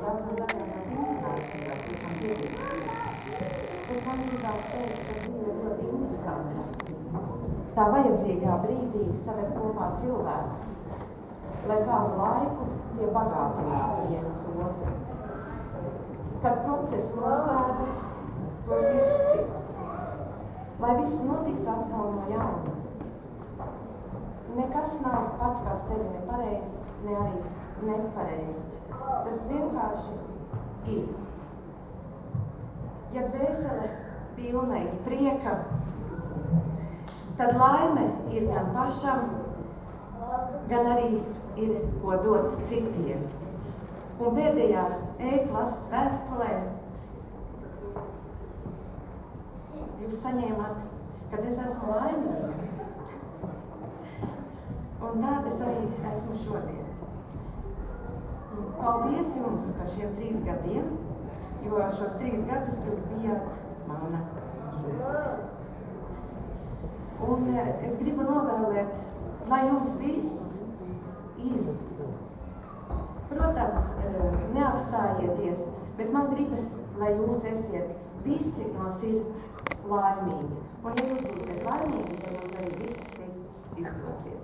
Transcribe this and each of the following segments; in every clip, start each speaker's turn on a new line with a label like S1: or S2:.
S1: daudzām dažādām informācijām, kas man piedīvās. Bet man gribās teikt, ka dzīve ir ļoti interesanta. Tā vajadzīgā brīdī savēt kopā cilvēku, lai kādu laiku tie bagātinātu viens otru. Kad process noslēdzas, to izšķir. Lai viss notiktu atkal no jauna. Nekas nav pats kā sevi nepareizs, ne arī nepareizs. Tas vienkārši ir. Ja dvēsele pilna ir prieka, tad laime ir gan pašam, gan arī ir ko dot citiem. Un pēdējā E-klases vēstulē jūs saņēmāt, kad es esmu laimīga. Un tāda es arī esmu šodien. Paldies jums par šiem 3 gadiem, jo šos 3 gadus jūs bijāt mana ģimene. Un es gribu novēlēt, lai jums viss izdodas. Protams, neapstājieties, bet man gribas, lai jūs esiet visi no sirds laimīgi. Un ja jūs būsiet laimīgi, tad jums arī viss izdosies.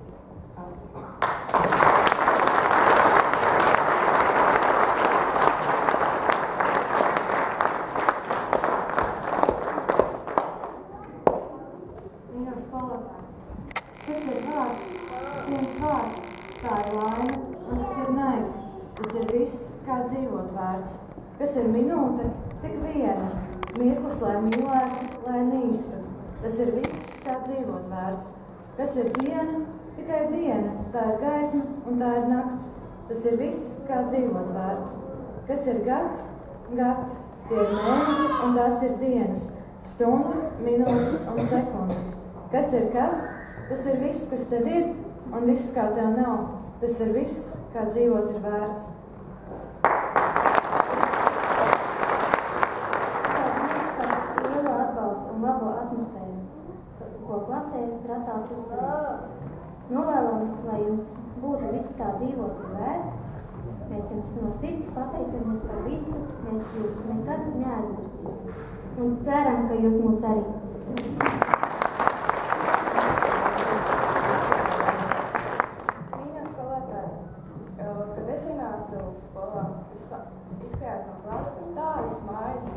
S2: Mīļo skolotāji, tas ir vārds, viens vārds, tā ir laime, un tas ir naids. Tas ir viss, kā dzīvot vērts. Kas ir minūte, tik viena, mirklis, lai mīlētu, lai nīstu. Tas ir viss, kā dzīvot vērts. Kas ir diena, tikai diena, tā ir gaisma un tā ir nakts. Tas ir viss, kā dzīvot vērts. Kas ir gads, gads, tie ir mēneši un tās ir dienas, stundas, minūtes un sekundes. Kas ir kas? Tas ir viss, kas tev ir un viss, kā tev nav. Tas ir viss, kā dzīvot ir vērts.
S3: Lielu atbalstu un labo atmosfēru, ko klasē pratāt uzturēt. Novēlam, lai jums būtu viss, kā dzīvot ir vērts. Mēs jums no sirds pateicamies par visu, mēs jūs nekad neaizmirsīsim. Un ceram, ka jūs mūs arī.
S2: Kad es ienācu skolā, izskājāt no klases, tā izmaiņa.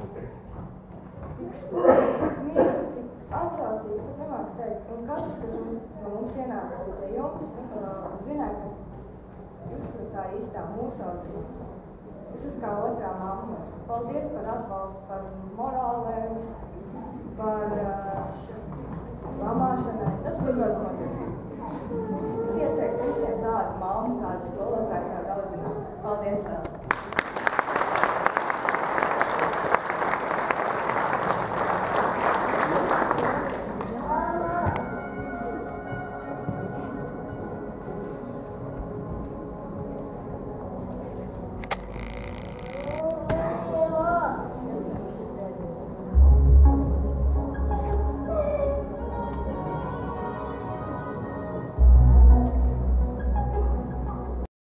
S2: Mīļi, tik atsaucīgi, pat nemāk teikt. Un katrs, kas no mums ienāca pie jums, zināja, ka jūs esat tā īstā mūsu audrība. Jūs esat kā otrā mamma. Paldies par atbalstu, par morālu